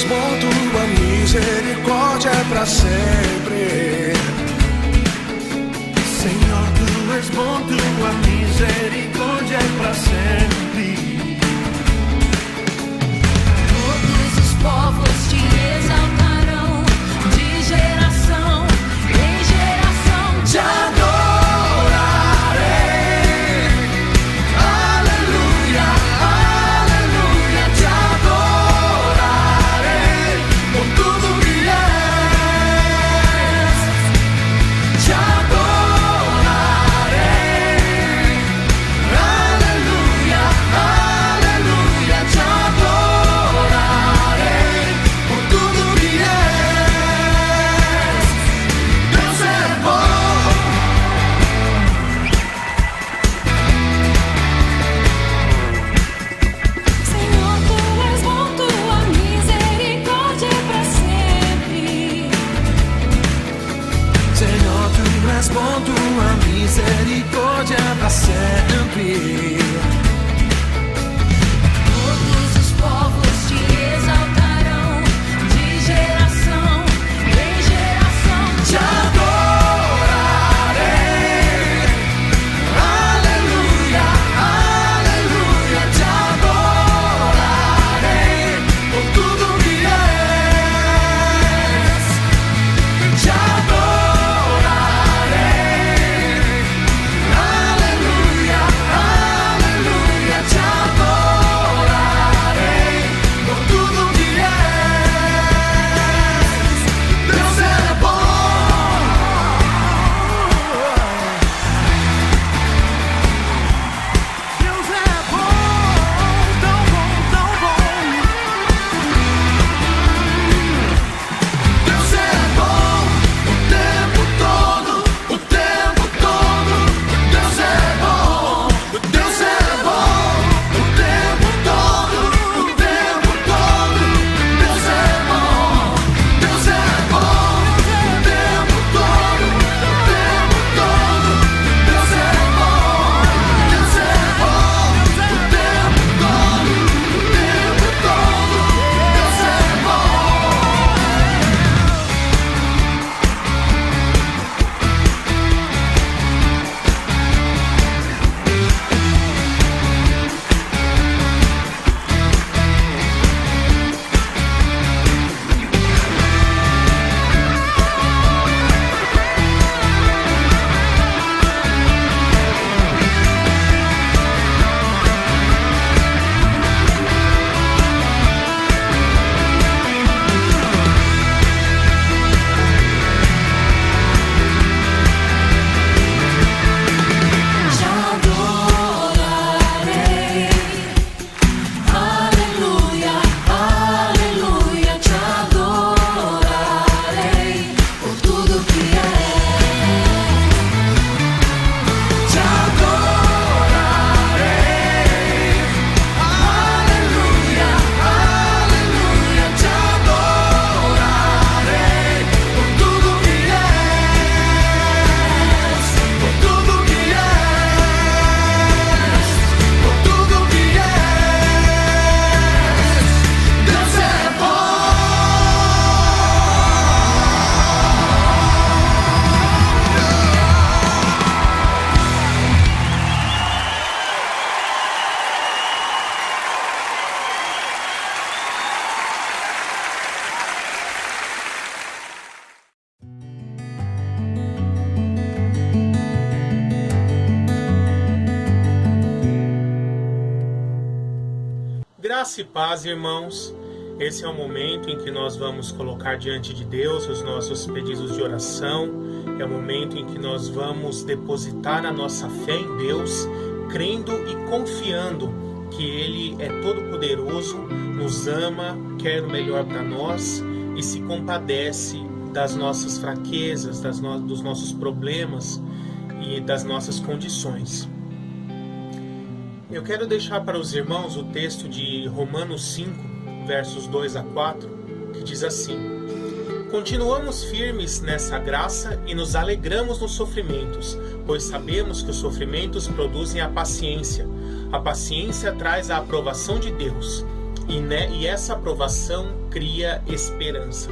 és bom, tua misericórdia é pra sempre. Senhor, tu és bom, tua misericórdia é pra sempre. Todos os povos te exaltarão, de geração em geração te adorarei. Aleluia, aleluia, te adorarei por tudo que és. Te adorarei. Aleluia, aleluia, te adorarei por tudo que és. Deus é bom. Senhor, tu és bom, tua misericórdia é pra sempre. Senhor, tu és bom, tua misericórdia é pra sempre. Todos os povos te exaltarão, de geração em geração te adorarei. Aleluia, aleluia, te adorarei por tudo que és. Te adorarei. Aleluia, aleluia, te adorarei por tudo que és. Deus é bom. Deus é bom, tão bom, tão bom. Deus é bom o tempo todo, o tempo todo. Deus é bom, Deus é bom o tempo todo, o tempo todo. Deus é bom, Deus é bom o tempo todo, o tempo todo. Deus é bom, Deus é bom o tempo todo, o tempo todo. Deus é te adorarei. Aleluia, aleluia, te adorarei por tudo que és. Te adorarei. Aleluia, aleluia, te adorarei por tudo que és. Por tudo que és. Por tudo que és. Deus é bom. Graça e paz, irmãos. Esse é o momento em que nós vamos colocar diante de Deus os nossos pedidos de oração. É o momento em que nós vamos depositar a nossa fé em Deus, crendo e confiando que Ele é todo-poderoso, nos ama, quer o melhor para nós e se compadece das nossas fraquezas, dos nossos problemas e das nossas condições. Eu quero deixar para os irmãos o texto de Romanos 5, versos 2 a 4, que diz assim: Continuamos firmes nessa graça e nos alegramos nos sofrimentos, pois sabemos que os sofrimentos produzem a paciência. A paciência traz a aprovação de Deus, e essa aprovação cria esperança.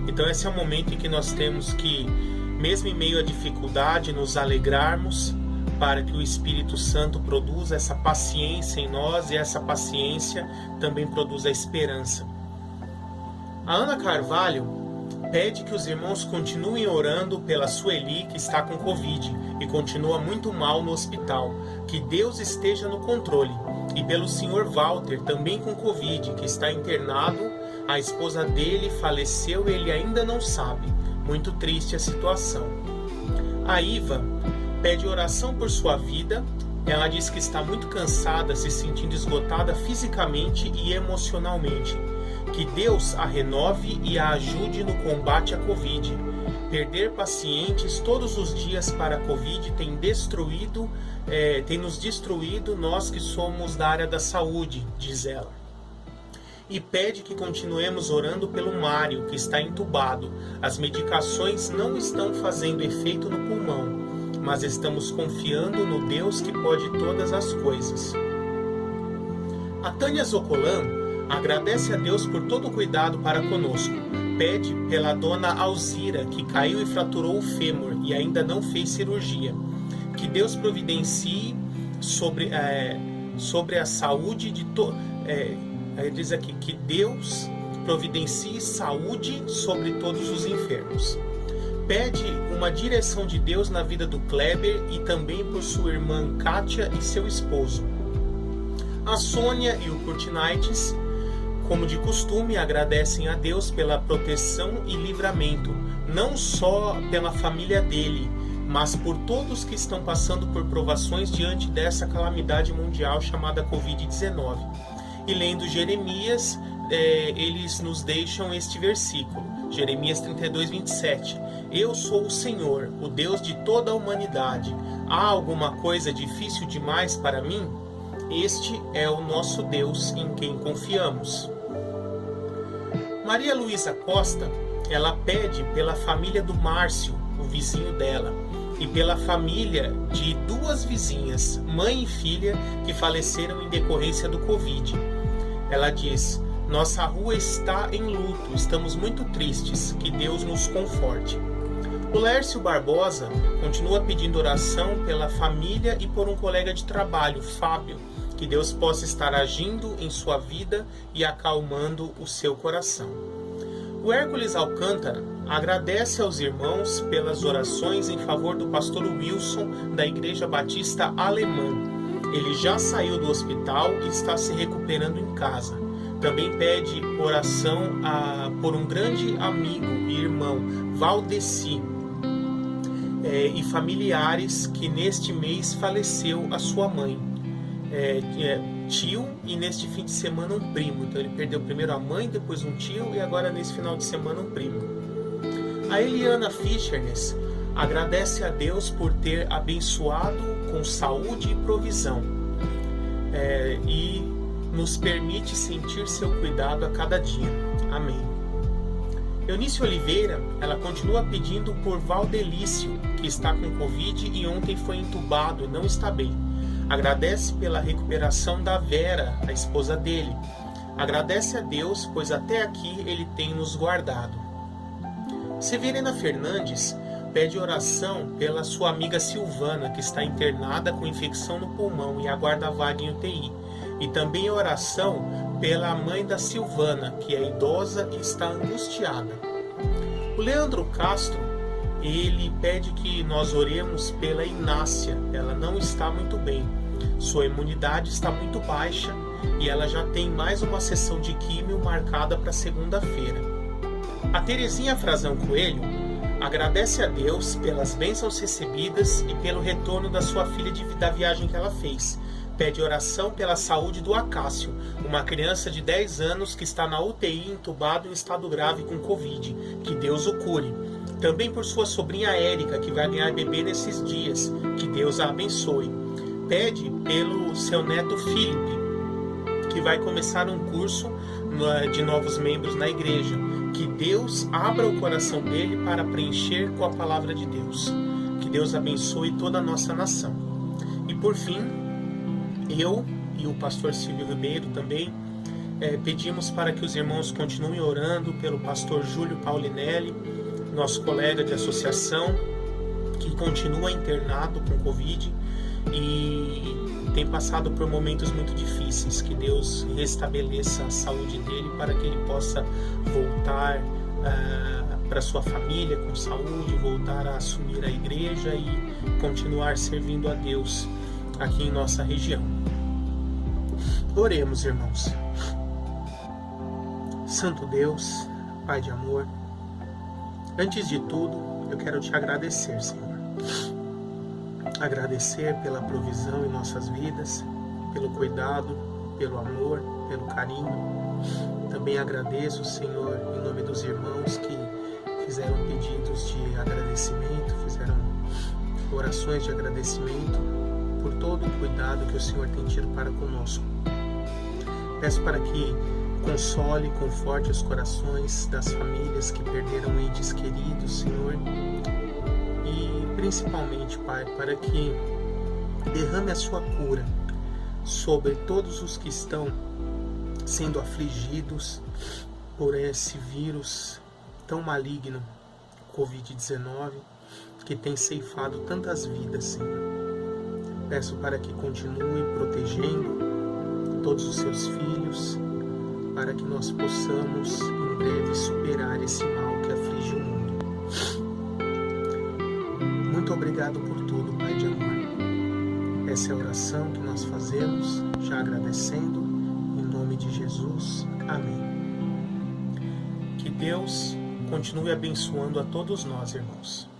Então esse é o momento em que nós temos que, mesmo em meio à dificuldade, nos alegrarmos para que o Espírito Santo produza essa paciência em nós e essa paciência também produza esperança. A Ana Carvalho pede que os irmãos continuem orando pela Sueli, que está com Covid e continua muito mal no hospital. Que Deus esteja no controle. E pelo Sr. Walter, também com Covid, que está internado. A esposa dele faleceu e ele ainda não sabe. Muito triste a situação. A Iva pede oração por sua vida. Ela diz que está muito cansada, se sentindo esgotada fisicamente e emocionalmente. Que Deus a renove e a ajude no combate à Covid. Perder pacientes todos os dias para a Covid tem nos destruído, nós que somos da área da saúde, diz ela. E pede que continuemos orando pelo Mário, que está entubado. As medicações não estão fazendo efeito no pulmão, mas estamos confiando no Deus que pode todas as coisas. A Tânia Zocolan agradece a Deus por todo o cuidado para conosco. Pede pela dona Alzira, que caiu e fraturou o fêmur e ainda não fez cirurgia. Que Deus providencie sobre a saúde de diz aqui, que Deus providencie saúde sobre todos os enfermos. Pede uma direção de Deus na vida do Kleber e também por sua irmã Kátia e seu esposo. A Sônia e o Curtinites, como de costume, agradecem a Deus pela proteção e livramento, não só pela família dele, mas por todos que estão passando por provações diante dessa calamidade mundial chamada Covid-19. E lendo Jeremias, eles nos deixam este versículo, Jeremias 32, 27. Eu sou o Senhor, o Deus de toda a humanidade. Há alguma coisa difícil demais para mim? Este é o nosso Deus em quem confiamos. Maria Luísa Costa, ela pede pela família do Márcio, o vizinho dela, e pela família de 2 vizinhas, mãe e filha, que faleceram em decorrência do Covid. Ela diz: nossa rua está em luto, estamos muito tristes, que Deus nos conforte. O Lércio Barbosa continua pedindo oração pela família e por um colega de trabalho, Fábio, que Deus possa estar agindo em sua vida e acalmando o seu coração. O Hércules Alcântara agradece aos irmãos pelas orações em favor do pastor Wilson da Igreja Batista Alemã. Ele já saiu do hospital e está se recuperando em casa. Também pede oração por um grande amigo e irmão, Valdeci, e familiares que neste mês faleceu a sua mãe. Tio e neste fim de semana um primo. Então ele perdeu primeiro a mãe, depois um tio e agora nesse final de semana um primo. A Eliana Fischernes agradece a Deus por ter abençoado com saúde e provisão e nos permite sentir seu cuidado a cada dia. Amém. Eunice Oliveira, ela continua pedindo por Valdelício, que está com Covid e ontem foi entubado e não está bem. Agradece pela recuperação da Vera, a esposa dele. Agradece a Deus, pois até aqui Ele tem nos guardado. Severina Fernandes pede oração pela sua amiga Silvana, que está internada com infecção no pulmão e aguarda vaga em UTI. E também oração pela mãe da Silvana, que é idosa e está angustiada. O Leandro Castro, ele pede que nós oremos pela Inácia. Ela não está muito bem. Sua imunidade está muito baixa e ela já tem mais uma sessão de químio marcada para segunda-feira. A Terezinha Frazão Coelho agradece a Deus pelas bênçãos recebidas e pelo retorno da sua filha da viagem que ela fez. Pede oração pela saúde do Acácio, uma criança de 10 anos que está na UTI entubado em estado grave com Covid. Que Deus o cure. Também por sua sobrinha Érica, que vai ganhar bebê nesses dias. Que Deus a abençoe. Pede pelo seu neto Felipe, que vai começar um curso de novos membros na igreja. Que Deus abra o coração dele para preencher com a palavra de Deus. Que Deus abençoe toda a nossa nação. E por fim, eu e o pastor Silvio Ribeiro também Pedimos para que os irmãos continuem orando pelo pastor Júlio Paulinelli, nosso colega de associação, que continua internado com Covid e tem passado por momentos muito difíceis. Que Deus restabeleça a saúde dele para que ele possa voltar para sua família com saúde, voltar a assumir a igreja e continuar servindo a Deus aqui em nossa região. Oremos, irmãos. Santo Deus, Pai de amor, antes de tudo, eu quero te agradecer, Senhor. Agradecer pela provisão em nossas vidas, pelo cuidado, pelo amor, pelo carinho. Também agradeço, Senhor, em nome dos irmãos que fizeram pedidos de agradecimento, fizeram orações de agradecimento por todo o cuidado que o Senhor tem tido para conosco. Peço para que console e conforte os corações das famílias que perderam entes queridos, Senhor. E principalmente, Pai, para que derrame a sua cura sobre todos os que estão sendo afligidos por esse vírus tão maligno, Covid-19, que tem ceifado tantas vidas, Senhor. Peço para que continue protegendo todos os seus filhos, para que nós possamos em breve superar esse mal que aflige o mundo. Muito obrigado por tudo, Pai de amor. Essa é a oração que nós fazemos, já agradecendo, em nome de Jesus. Amém. Que Deus continue abençoando a todos nós, irmãos.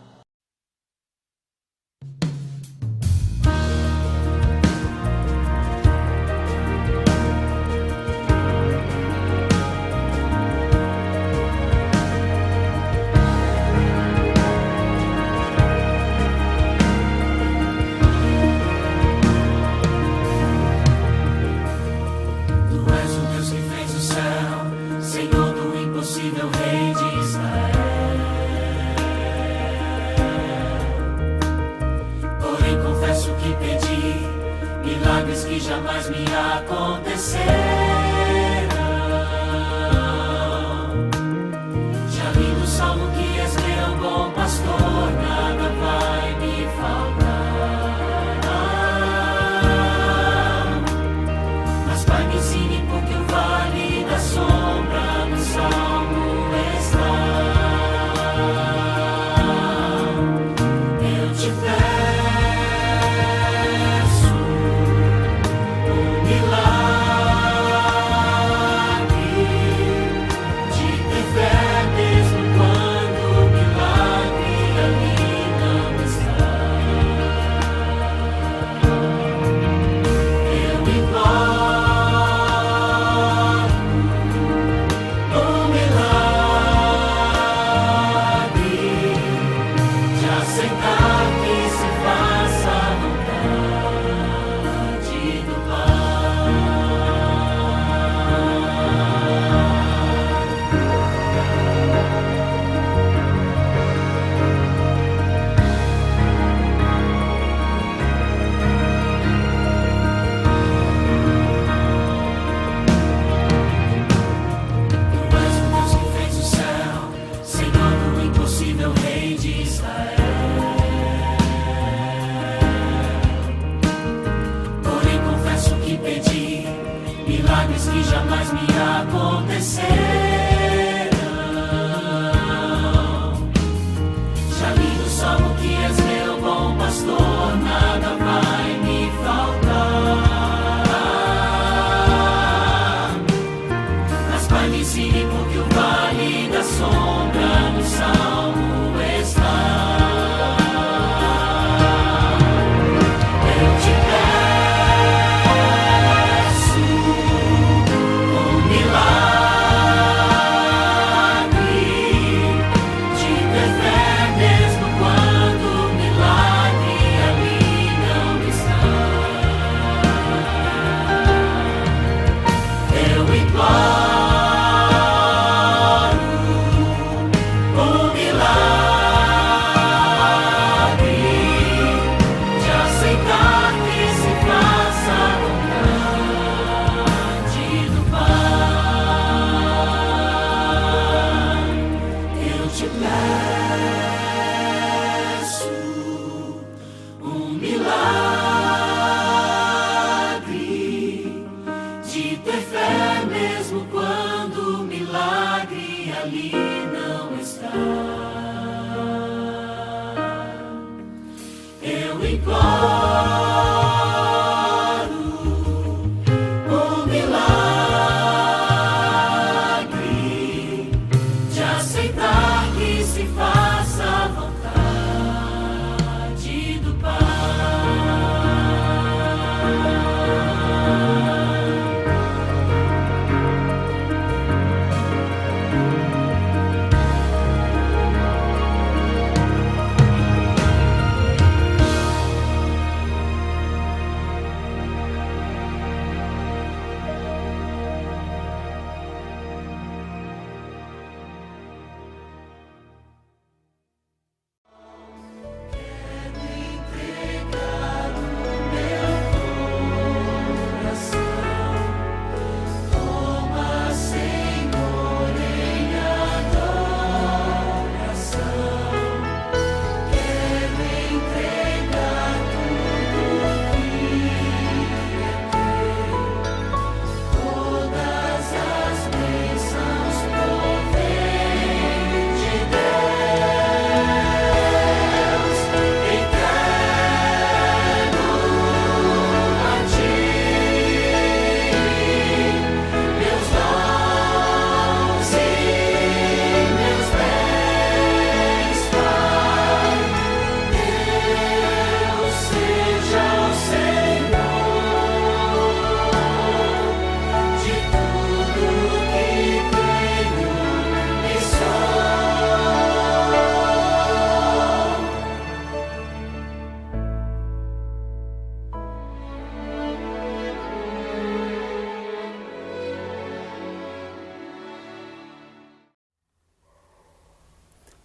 Milagres que jamais me aconteceram. Já li no Salmo que és meu bom pastor, nada vai me faltar. Mas Pai, me ensine porque o vale da sombra no Salmo está. Eu te peço milagres que jamais me aconteceram. Já li no Salmo que és meu bom pastor, nada vai me faltar. Mas Pai, me ensine porque o vale da sombra no Salmo está. ali não está. Eu imploro o milagre de aceitar que se faça a vontade do Pai.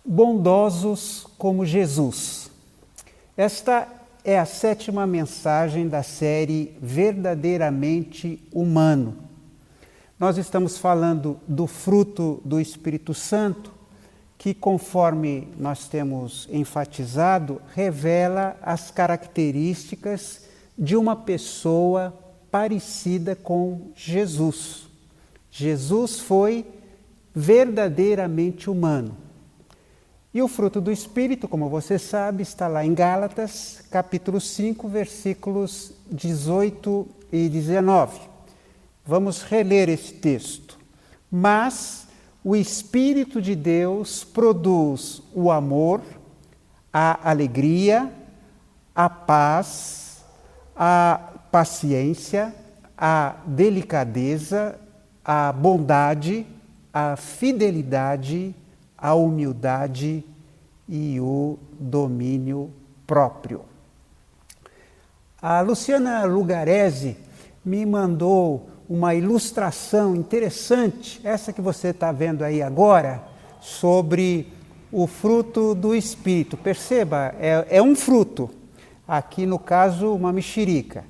Bondosos como Jesus. Esta é a 7ª mensagem da série Verdadeiramente Humano. Nós estamos falando do fruto do Espírito Santo, que, conforme nós temos enfatizado, revela as características de uma pessoa parecida com Jesus. Jesus foi verdadeiramente humano. E o fruto do Espírito, como você sabe, está lá em Gálatas, capítulo 5, versículos 18 e 19. Vamos reler esse texto. Mas o Espírito de Deus produz o amor, a alegria, a paz, a paciência, a delicadeza, a bondade, a fidelidade, a humildade e o domínio próprio. A Luciana Lugarese me mandou uma ilustração interessante, essa que você está vendo aí agora, sobre o fruto do Espírito. Perceba, é um fruto, aqui no caso uma mexerica.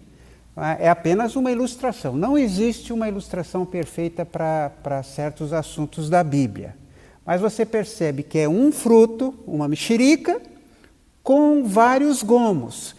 É apenas uma ilustração, não existe uma ilustração perfeita para certos assuntos da Bíblia. Mas você percebe que é um fruto, uma mexerica, com vários gomos,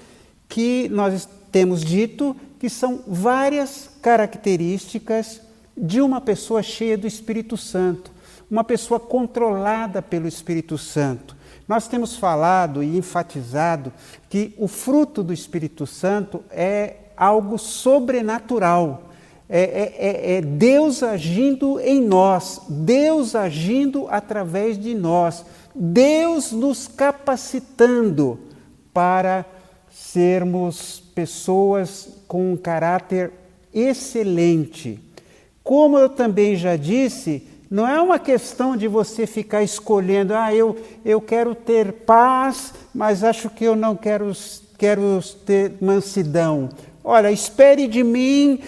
que nós temos dito que são várias características de uma pessoa cheia do Espírito Santo, uma pessoa controlada pelo Espírito Santo. Nós temos falado e enfatizado que o fruto do Espírito Santo é algo sobrenatural. É Deus agindo em nós, Deus agindo através de nós, Deus nos capacitando para sermos pessoas com um caráter excelente. Como eu também já disse, não é uma questão de você ficar escolhendo, eu quero ter paz, mas acho que eu não quero ter mansidão. Olha, espere de mim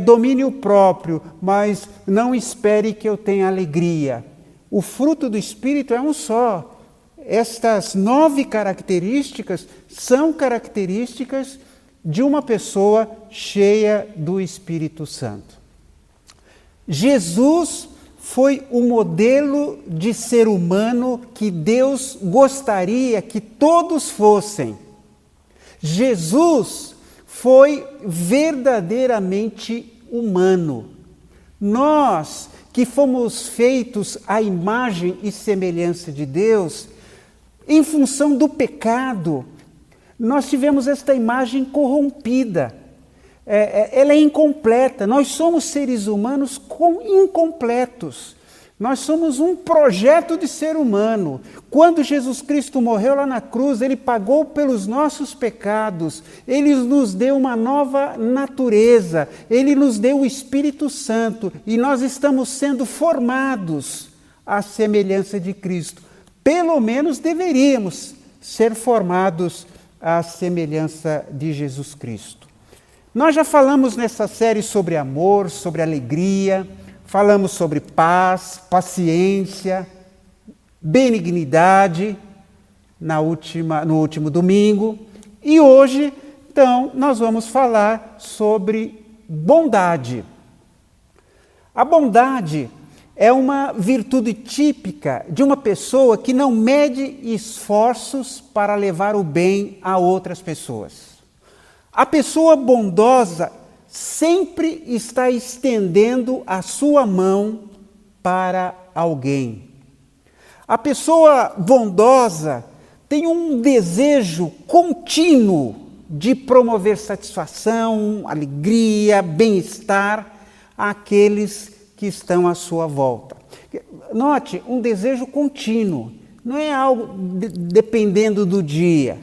domínio próprio, mas não espere que eu tenha alegria. O fruto do Espírito é um só. Estas 9 características são características de uma pessoa cheia do Espírito Santo. Jesus foi o modelo de ser humano que Deus gostaria que todos fossem. Jesus foi verdadeiramente humano. Nós que fomos feitos à imagem e semelhança de Deus, em função do pecado, nós tivemos esta imagem corrompida. Ela é incompleta. Nós somos seres humanos incompletos. Nós somos um projeto de ser humano. Quando Jesus Cristo morreu lá na cruz, Ele pagou pelos nossos pecados. Ele nos deu uma nova natureza. Ele nos deu o Espírito Santo. E nós estamos sendo formados à semelhança de Cristo. Pelo menos deveríamos ser formados à semelhança de Jesus Cristo. Nós já falamos nessa série sobre amor, sobre alegria, falamos sobre paz, paciência, benignidade no último domingo. E hoje, então, nós vamos falar sobre bondade. A bondade é uma virtude típica de uma pessoa que não mede esforços para levar o bem a outras pessoas. A pessoa bondosa sempre está estendendo a sua mão para alguém. A pessoa bondosa tem um desejo contínuo de promover satisfação, alegria, bem-estar àqueles que estão à sua volta. Note, um desejo contínuo, não é algo dependendo do dia,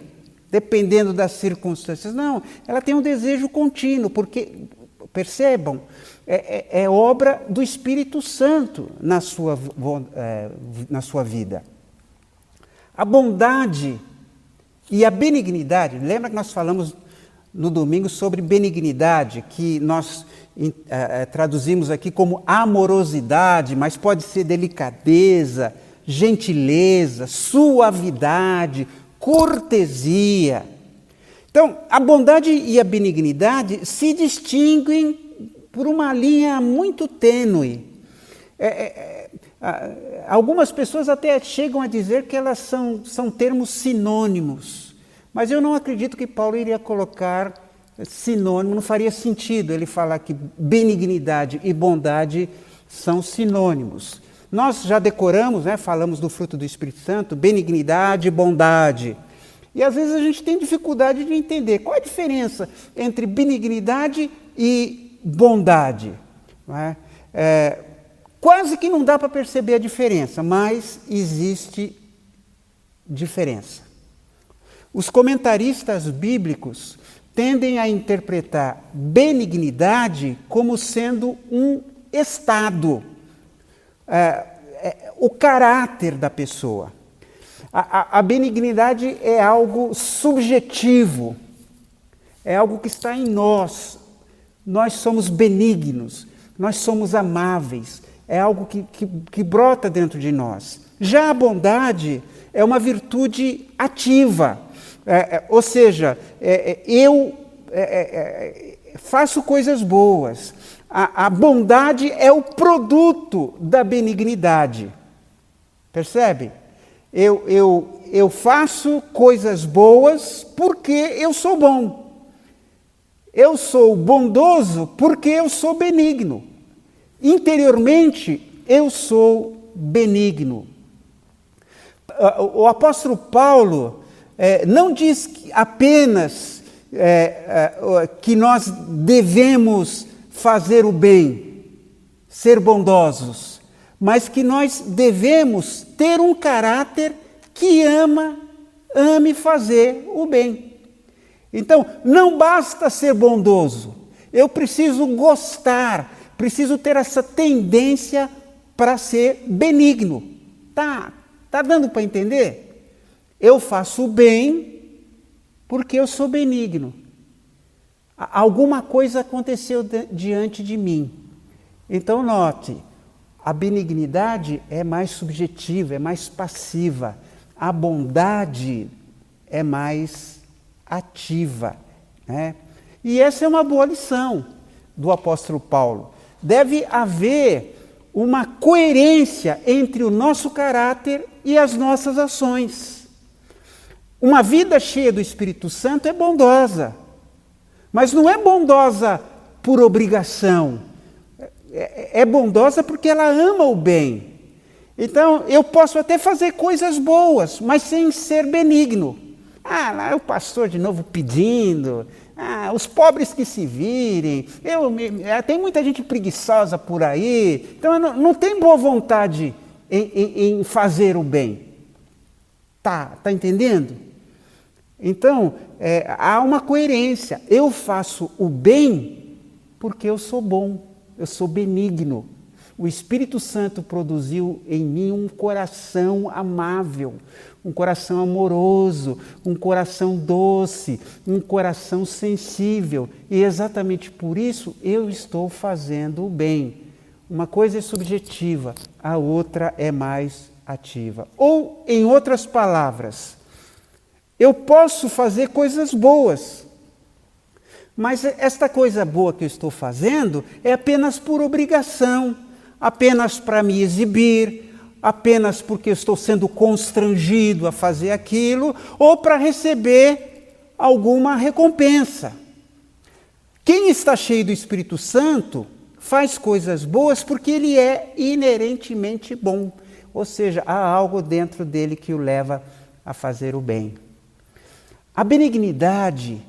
dependendo das circunstâncias. Não, ela tem um desejo contínuo, porque, percebam, é obra do Espírito Santo na sua vida. A bondade e a benignidade, lembra que nós falamos no domingo sobre benignidade, que nós traduzimos aqui como amorosidade, mas pode ser delicadeza, gentileza, suavidade, cortesia. Então, a bondade e a benignidade se distinguem por uma linha muito tênue. Algumas pessoas até chegam a dizer que elas são termos sinônimos, mas eu não acredito que Paulo iria colocar sinônimo, não faria sentido ele falar que benignidade e bondade são sinônimos. Nós já decoramos, falamos do fruto do Espírito Santo, benignidade e bondade. E às vezes a gente tem dificuldade de entender qual é a diferença entre benignidade e bondade. Não é? Quase que não dá para perceber a diferença, mas existe diferença. Os comentaristas bíblicos tendem a interpretar benignidade como sendo um estado, o caráter da pessoa. A benignidade é algo subjetivo, é algo que está em nós. Nós somos benignos, nós somos amáveis, é algo que brota dentro de nós. Já a bondade é uma virtude ativa, ou seja, eu faço coisas boas. A bondade é o produto da benignidade. Percebe? Eu faço coisas boas porque eu sou bom. Eu sou bondoso porque eu sou benigno. Interiormente, eu sou benigno. O apóstolo Paulo não diz apenas que nós devemos fazer o bem, ser bondosos, mas que nós devemos ter um caráter que ame fazer o bem. Então, não basta ser bondoso, eu preciso gostar, preciso ter essa tendência para ser benigno. Tá dando para entender? Eu faço o bem porque eu sou benigno. Alguma coisa aconteceu diante de mim. Então, note, a benignidade é mais subjetiva, é mais passiva. A bondade é mais ativa. Né? E essa é uma boa lição do apóstolo Paulo. Deve haver uma coerência entre o nosso caráter e as nossas ações. Uma vida cheia do Espírito Santo é bondosa, mas não é bondosa por obrigação. é bondosa porque ela ama o bem. Então, eu posso até fazer coisas boas, mas sem ser benigno. Lá é o pastor de novo pedindo. Os pobres que se virem. Tem muita gente preguiçosa por aí. Então, não tem boa vontade em fazer o bem. Tá entendendo? Então, há uma coerência. Eu faço o bem porque eu sou bom, eu sou benigno. O Espírito Santo produziu em mim um coração amável, um coração amoroso, um coração doce, um coração sensível. E exatamente por isso eu estou fazendo o bem. Uma coisa é subjetiva, a outra é mais ativa. Ou, em outras palavras, eu posso fazer coisas boas, mas esta coisa boa que eu estou fazendo é apenas por obrigação, apenas para me exibir, apenas porque eu estou sendo constrangido a fazer aquilo, ou para receber alguma recompensa. Quem está cheio do Espírito Santo faz coisas boas porque ele é inerentemente bom, ou seja, há algo dentro dele que o leva a fazer o bem. A benignidade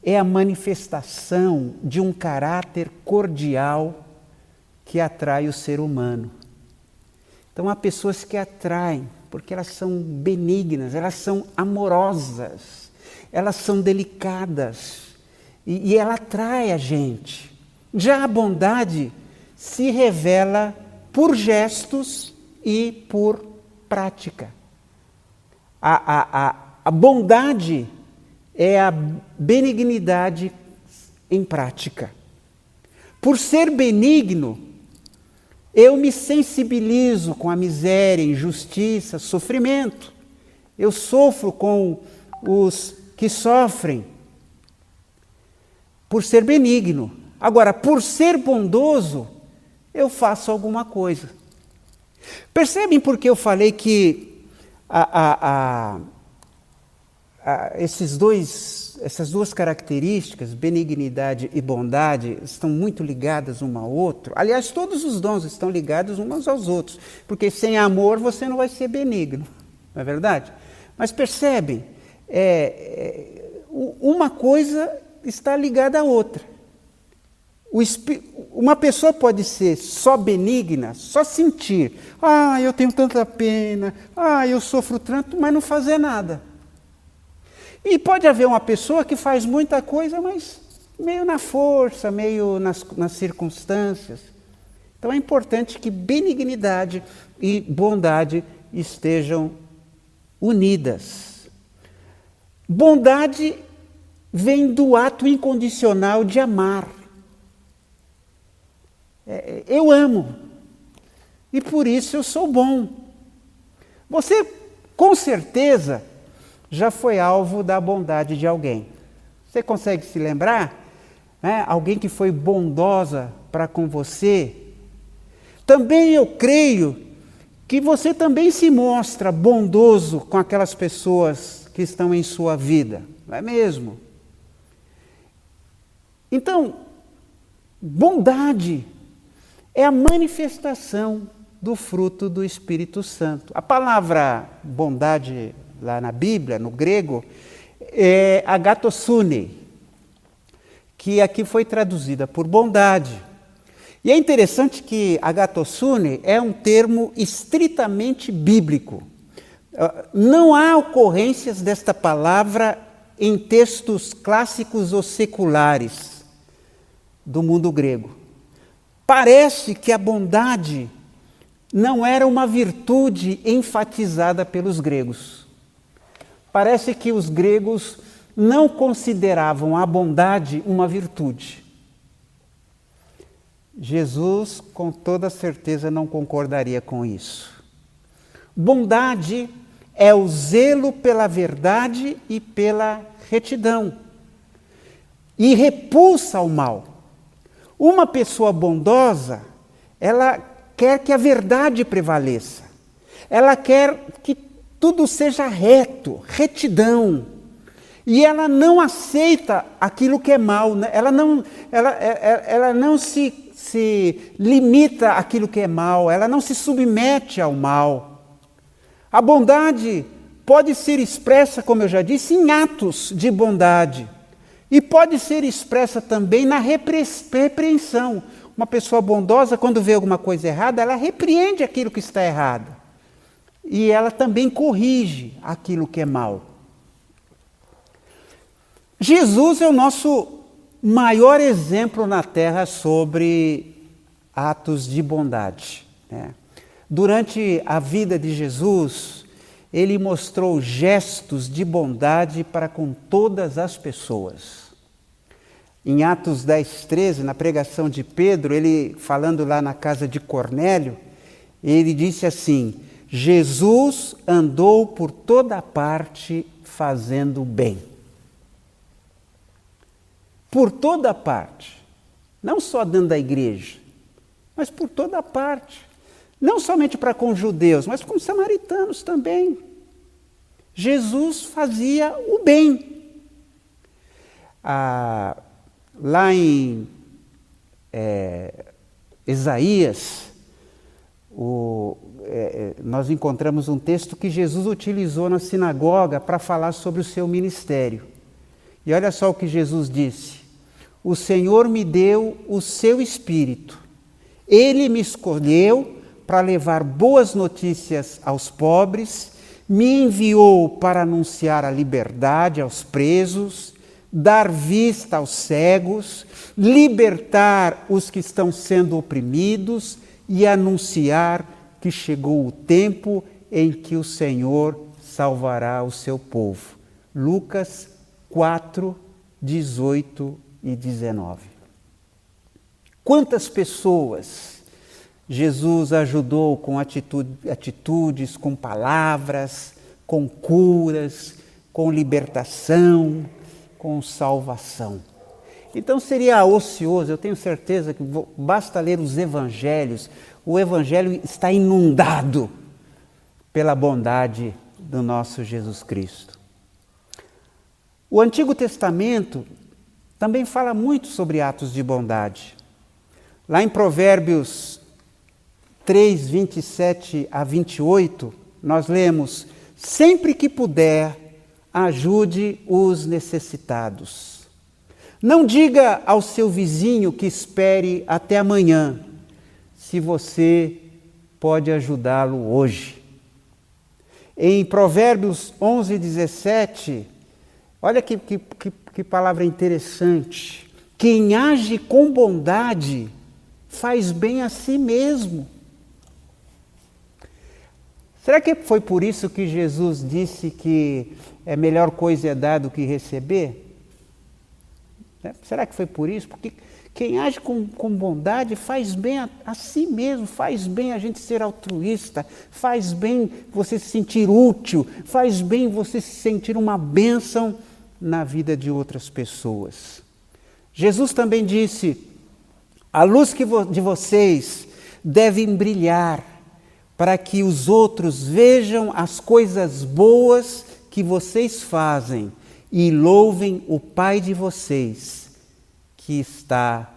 é a manifestação de um caráter cordial que atrai o ser humano. Então há pessoas que atraem porque elas são benignas, elas são amorosas, elas são delicadas e ela atrai a gente. Já a bondade se revela por gestos e por prática. A bondade é a benignidade em prática. Por ser benigno, eu me sensibilizo com a miséria, injustiça, sofrimento. Eu sofro com os que sofrem. Por ser benigno. Agora, por ser bondoso, eu faço alguma coisa. Percebem por que eu falei que essas duas características, benignidade e bondade, estão muito ligadas uma ao outro? Aliás, todos os dons estão ligados uns aos outros, porque sem amor você não vai ser benigno, não é verdade? Mas percebem, uma coisa está ligada à outra. Uma pessoa pode ser só benigna, só sentir, eu tenho tanta pena, eu sofro tanto, mas não fazer nada. E pode haver uma pessoa que faz muita coisa, mas meio na força, meio nas circunstâncias. Então é importante que benignidade e bondade estejam unidas. Bondade vem do ato incondicional de amar. Eu amo, e por isso eu sou bom. Você, com certeza, já foi alvo da bondade de alguém. Você consegue se lembrar? Alguém que foi bondosa para com você? Também eu creio que você também se mostra bondoso com aquelas pessoas que estão em sua vida, não é mesmo? Então, bondade é a manifestação do fruto do Espírito Santo. A palavra bondade lá na Bíblia, no grego, é agathosune, que aqui foi traduzida por bondade. E é interessante que agathosune é um termo estritamente bíblico. Não há ocorrências desta palavra em textos clássicos ou seculares do mundo grego. Parece que a bondade não era uma virtude enfatizada pelos gregos. Parece que os gregos não consideravam a bondade uma virtude. Jesus, com toda certeza, não concordaria com isso. Bondade é o zelo pela verdade e pela retidão. E repulsa ao mal. Uma pessoa bondosa, ela quer que a verdade prevaleça. Ela quer que tudo seja reto, retidão. E ela não aceita aquilo que é mal. Ela não se se limita àquilo que é mal, ela não se submete ao mal. A bondade pode ser expressa, como eu já disse, em atos de bondade. E pode ser expressa também na repreensão. Uma pessoa bondosa, quando vê alguma coisa errada, ela repreende aquilo que está errado. E ela também corrige aquilo que é mal. Jesus é o nosso maior exemplo na Terra sobre atos de bondade, né? Durante a vida de Jesus, ele mostrou gestos de bondade para com todas as pessoas. Em Atos 10:13, na pregação de Pedro, ele falando lá na casa de Cornélio, ele disse assim: Jesus andou por toda parte fazendo bem. Por toda parte. Não só dentro da igreja, mas por toda parte. Não somente para com judeus, mas com samaritanos também. Jesus fazia o bem. Lá em Isaías, nós encontramos um texto que Jesus utilizou na sinagoga para falar sobre o seu ministério. E olha só o que Jesus disse: o Senhor me deu o seu Espírito. Ele me escolheu para levar boas notícias aos pobres, me enviou para anunciar a liberdade aos presos, dar vista aos cegos, libertar os que estão sendo oprimidos e anunciar que chegou o tempo em que o Senhor salvará o seu povo. Lucas 4, 18 e 19. Quantas pessoas Jesus ajudou com atitudes, com palavras, com curas, com libertação, com salvação. Então seria ocioso, eu tenho certeza que basta ler os evangelhos, o evangelho está inundado pela bondade do nosso Jesus Cristo. O Antigo Testamento também fala muito sobre atos de bondade. Lá em Provérbios 3, 27 a 28, nós lemos: sempre que puder, ajude os necessitados. Não diga ao seu vizinho que espere até amanhã, se você pode ajudá-lo hoje. Em Provérbios 11, 17, olha que palavra interessante. Quem age com bondade faz bem a si mesmo. Será que foi por isso que Jesus disse que a melhor coisa é dar do que receber? Será que foi por isso? Porque quem age com bondade faz bem a si mesmo, faz bem a gente ser altruísta, faz bem você se sentir útil, faz bem você se sentir uma bênção na vida de outras pessoas. Jesus também disse: a luz de vocês deve brilhar para que os outros vejam as coisas boas que vocês fazem e louvem o Pai de vocês que está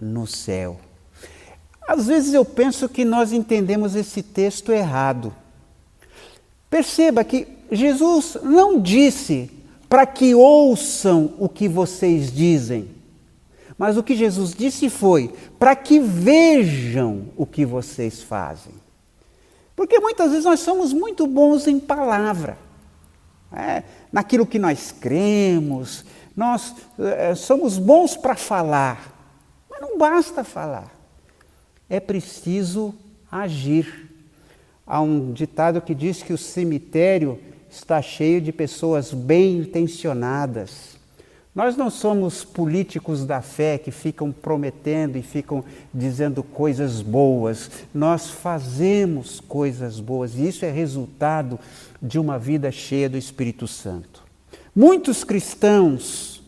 no céu. Às vezes eu penso que nós entendemos esse texto errado. Perceba que Jesus não disse para que ouçam o que vocês dizem, mas o que Jesus disse foi para que vejam o que vocês fazem. Porque muitas vezes nós somos muito bons em palavra, naquilo que nós cremos, nós somos bons para falar, mas não basta falar, é preciso agir. Há um ditado que diz que o cemitério está cheio de pessoas bem intencionadas. Nós não somos políticos da fé que ficam prometendo e ficam dizendo coisas boas. Nós fazemos coisas boas e isso é resultado de uma vida cheia do Espírito Santo. Muitos cristãos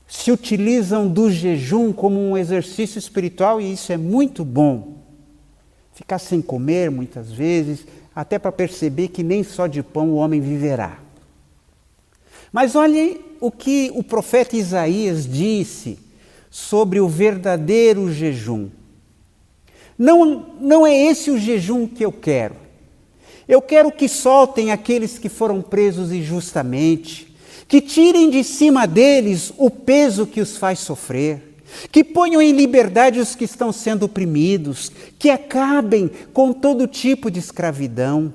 se utilizam do jejum como um exercício espiritual e isso é muito bom. Ficar sem comer muitas vezes, até para perceber que nem só de pão o homem viverá. Mas olhem o que o profeta Isaías disse sobre o verdadeiro jejum. Não é esse o jejum que eu quero. Eu quero que soltem aqueles que foram presos injustamente, que tirem de cima deles o peso que os faz sofrer, que ponham em liberdade os que estão sendo oprimidos, que acabem com todo tipo de escravidão.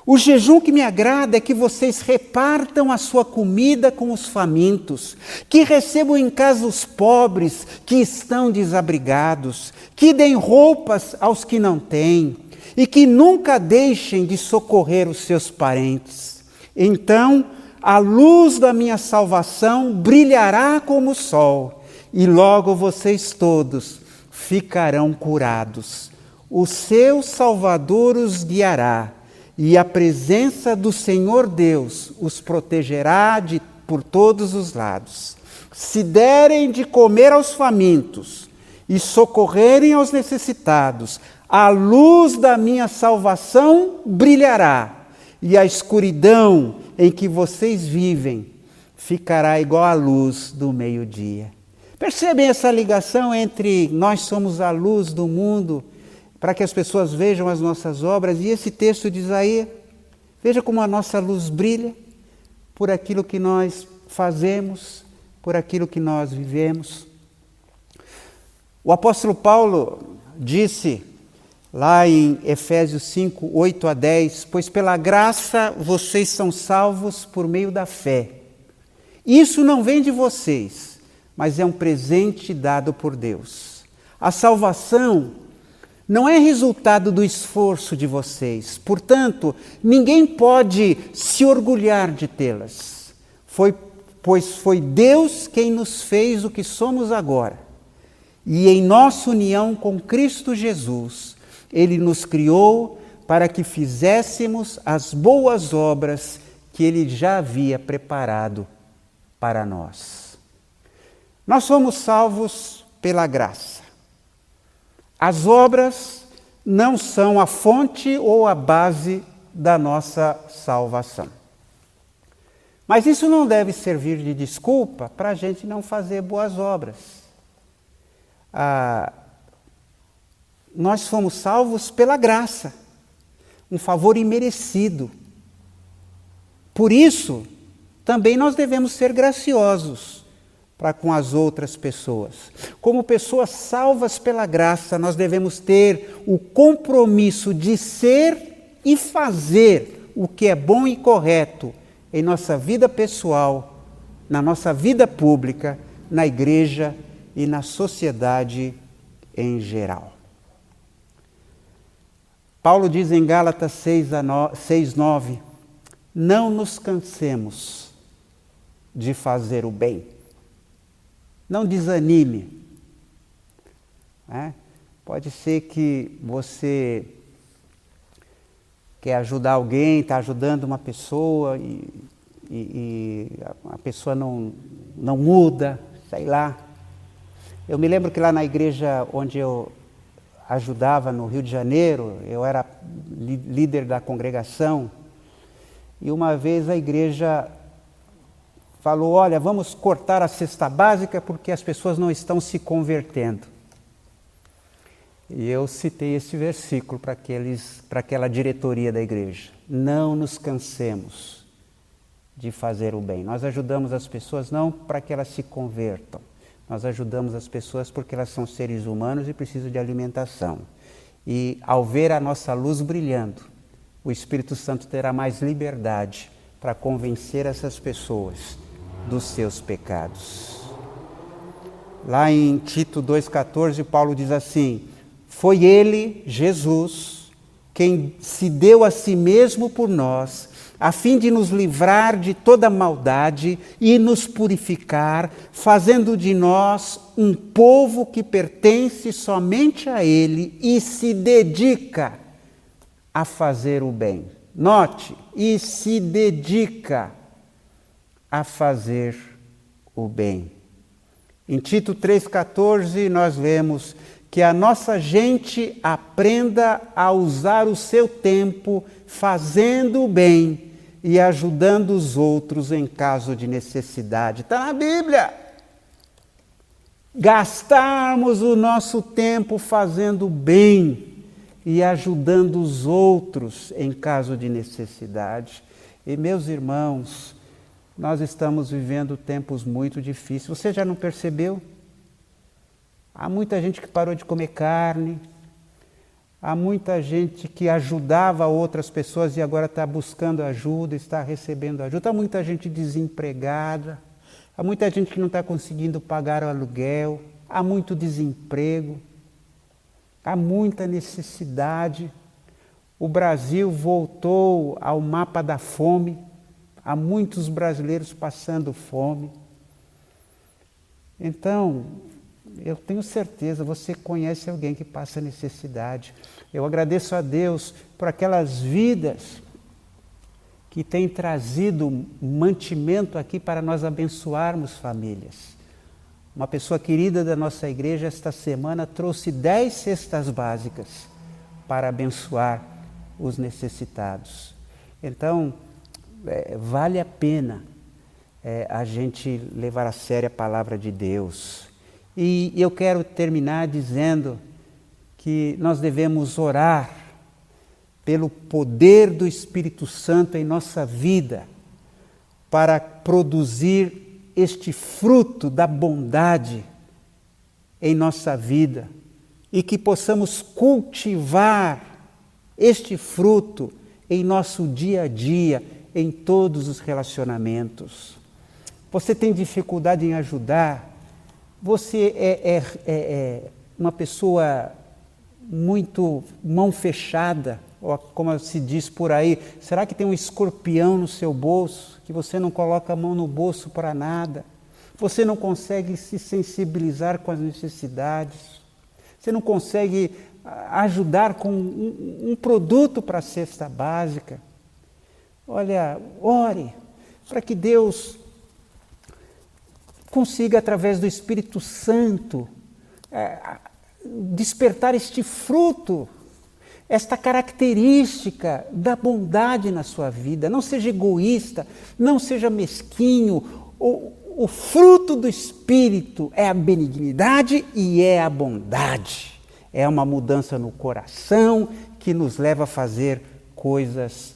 O jejum que me agrada é que vocês repartam a sua comida com os famintos, que recebam em casa os pobres que estão desabrigados, que deem roupas aos que não têm e que nunca deixem de socorrer os seus parentes. Então, a luz da minha salvação brilhará como o sol e logo vocês todos ficarão curados. O seu Salvador os guiará. E a presença do Senhor Deus os protegerá por todos os lados. Se derem de comer aos famintos e socorrerem aos necessitados, a luz da minha salvação brilhará, e a escuridão em que vocês vivem ficará igual à luz do meio-dia. Percebem essa ligação entre nós somos a luz do mundo, para que as pessoas vejam as nossas obras, e esse texto de Isaías, veja como a nossa luz brilha por aquilo que nós fazemos, por aquilo que nós vivemos. O apóstolo Paulo disse lá em Efésios 5, 8 a 10, pois pela graça vocês são salvos por meio da fé. Isso não vem de vocês, mas é um presente dado por Deus. A salvação não é resultado do esforço de vocês, portanto, ninguém pode se orgulhar de tê-las, pois foi Deus quem nos fez o que somos agora. E em nossa união com Cristo Jesus, Ele nos criou para que fizéssemos as boas obras que Ele já havia preparado para nós. Nós somos salvos pela graça. As obras não são a fonte ou a base da nossa salvação. Mas isso não deve servir de desculpa para a gente não fazer boas obras. Nós fomos salvos pela graça, um favor imerecido. Por isso, também nós devemos ser graciosos para com as outras pessoas. Como pessoas salvas pela graça, nós devemos ter o compromisso de ser e fazer o que é bom e correto em nossa vida pessoal, na nossa vida pública, na igreja e na sociedade em geral. Paulo diz em Gálatas 6:9, não nos cansemos de fazer o bem. Não desanime. Pode ser que você quer ajudar alguém, está ajudando uma pessoa e a pessoa não muda, sei lá. Eu me lembro que lá na igreja onde eu ajudava no Rio de Janeiro, eu era líder da congregação, e uma vez a igreja falou, olha, vamos cortar a cesta básica porque as pessoas não estão se convertendo. E eu citei esse versículo para aquela diretoria da igreja. Não nos cansemos de fazer o bem. Nós ajudamos as pessoas não para que elas se convertam. Nós ajudamos as pessoas porque elas são seres humanos e precisam de alimentação. E ao ver a nossa luz brilhando, o Espírito Santo terá mais liberdade para convencer essas pessoas dos seus pecados. Lá em Tito 2,14, Paulo diz assim, foi Ele, Jesus, quem se deu a si mesmo por nós, a fim de nos livrar de toda maldade e nos purificar, fazendo de nós um povo que pertence somente a Ele e se dedica a fazer o bem. Note, e se dedica a fazer o bem. Em Tito 3,14 nós lemos que a nossa gente aprenda a usar o seu tempo fazendo o bem e ajudando os outros em caso de necessidade. Está na Bíblia. gastarmos o nosso tempo fazendo bem e ajudando os outros em caso de necessidade. E, meus irmãos, nós estamos vivendo tempos muito difíceis. Você já não percebeu? Há muita gente que parou de comer carne, há muita gente que ajudava outras pessoas e agora está buscando ajuda, está recebendo ajuda. Há muita gente desempregada, há muita gente que não está conseguindo pagar o aluguel, há muito desemprego, há muita necessidade. O Brasil voltou ao mapa da fome, há muitos brasileiros passando fome. Então, eu tenho certeza, você conhece alguém que passa necessidade. Eu agradeço a Deus por aquelas vidas que têm trazido mantimento aqui para nós abençoarmos famílias. Uma pessoa querida da nossa igreja esta semana trouxe 10 cestas básicas para abençoar os necessitados. Então, vale a pena a gente levar a sério a palavra de Deus. E eu quero terminar dizendo que nós devemos orar pelo poder do Espírito Santo em nossa vida para produzir este fruto da bondade em nossa vida e que possamos cultivar este fruto em nosso dia a dia, em todos os relacionamentos. Você tem dificuldade em ajudar? Você é uma pessoa muito mão fechada, ou como se diz por aí, será que tem um escorpião no seu bolso, que você não coloca a mão no bolso para nada? Você não consegue se sensibilizar com as necessidades? Você não consegue ajudar com um produto para a cesta básica? Olha, ore para que Deus consiga, através do Espírito Santo, despertar este fruto, esta característica da bondade na sua vida. Não seja egoísta, não seja mesquinho. O fruto do Espírito é a benignidade e é a bondade. É uma mudança no coração que nos leva a fazer coisas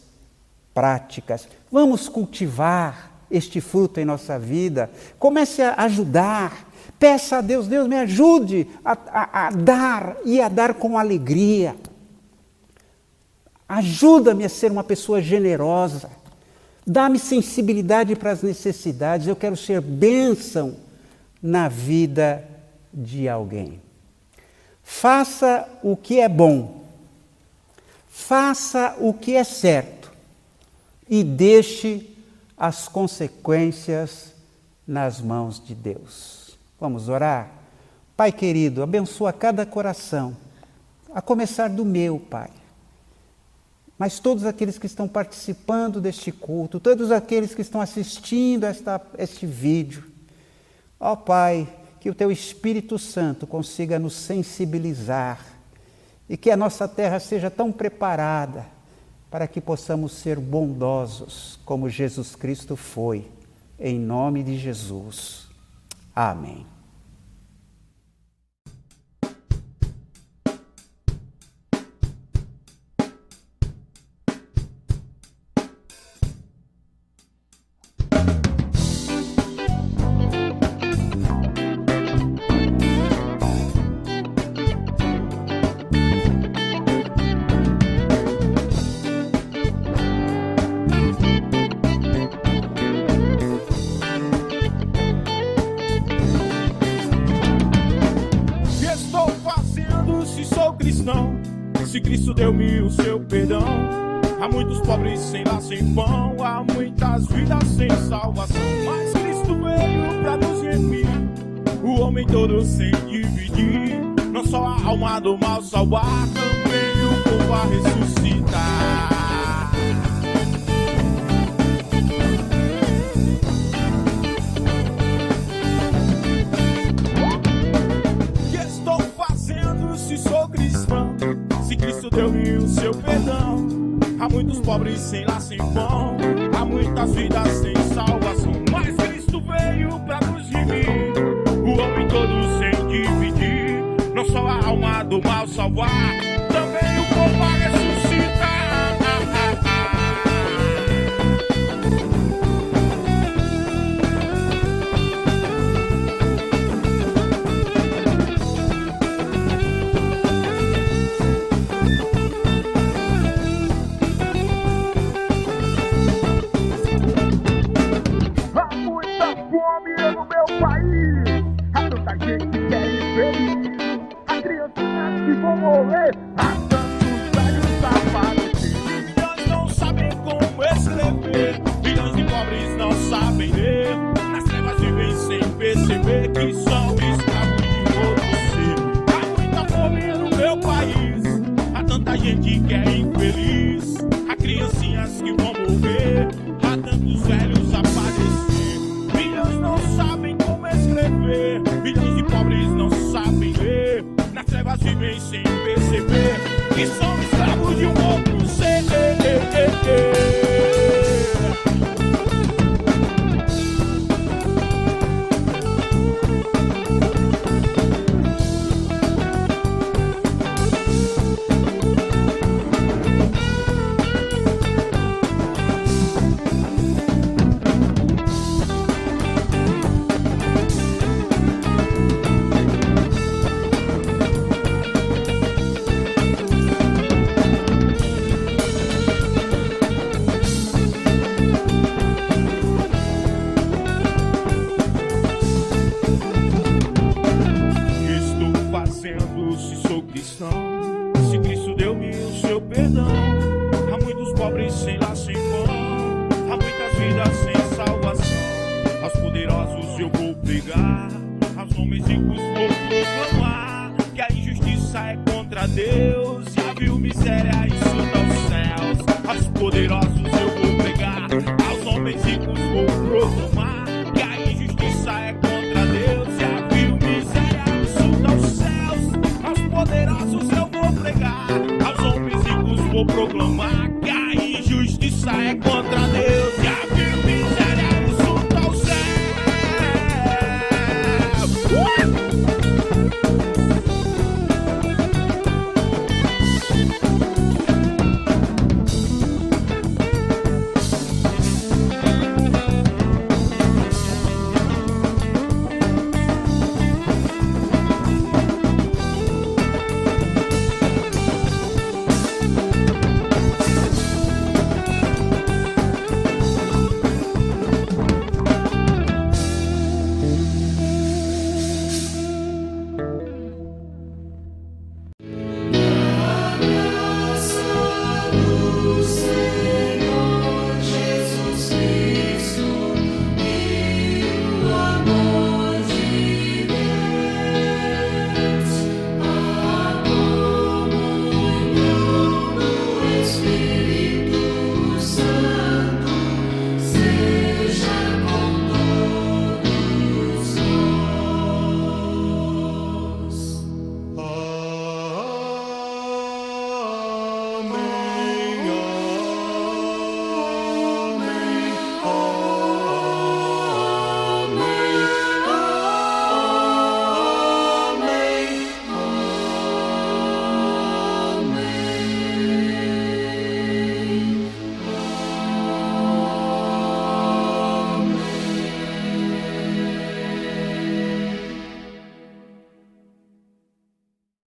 práticas. Vamos cultivar este fruto em nossa vida. Comece a ajudar. Peça a Deus, Deus me ajude a dar e a dar com alegria. Ajuda-me a ser uma pessoa generosa. Dá-me sensibilidade para as necessidades. Eu quero ser bênção na vida de alguém. Faça o que é bom. Faça o que é certo. E deixe as consequências nas mãos de Deus. Vamos orar? Pai querido, abençoa cada coração, a começar do meu, Pai. Mas todos aqueles que estão participando deste culto, todos aqueles que estão assistindo este vídeo, ó Pai, que o Teu Espírito Santo consiga nos sensibilizar e que a nossa terra seja tão preparada para que possamos ser bondosos como Jesus Cristo foi, em nome de Jesus. Amém. Se Cristo deu-me o seu perdão, há muitos pobres sem lar, sem pão, há muitas vidas sem salvação. Mas Cristo veio para nos remir, o homem todo sem dividir. Não só a alma do mal salvar, também o povo a ressuscitar. O que estou fazendo se sou cristão? Se Cristo deu-me o seu perdão, há muitos pobres sem lar, sem pão, há muitas vidas sem salvação. Mas Cristo veio para nos remir, o homem todos sem dividir. Não só a alma do mal salvar, também o povo a ressuscitar. Há muita fome no meu país, há tanta gente que é infeliz, há crianças que vão morrer, há tantos velhos a padecer. Milhões não sabem como escrever, milhões de pobres não sabem ler, nas trevas vivem sem perceber que são escravos de outro ser. Há muita fome no meu país, há tanta gente que é infeliz, há criancinhas que vão morrer, há tantos velhos a padecer. Milhões não sabem como escrever, milhões de pobres não sabem ler, nas trevas vivem sem perceber que são escravos de um outro ser. Se sou cristão, se Cristo deu-me o seu perdão, há muitos pobres sem lá, sem pão, há muitas vidas sem salvação. Aos poderosos eu vou pregar, aos homens ricos vou proclamar que a injustiça é contra Deus e a vil miséria insulta os céus. Aos poderosos eu vou pregar, aos homens ricos vou proclamar que a injustiça é contra Deus e a vil miséria insulta os céus. Poderosos eu vou pregar, aos homens ricos vou proclamar que a injustiça é contra Deus.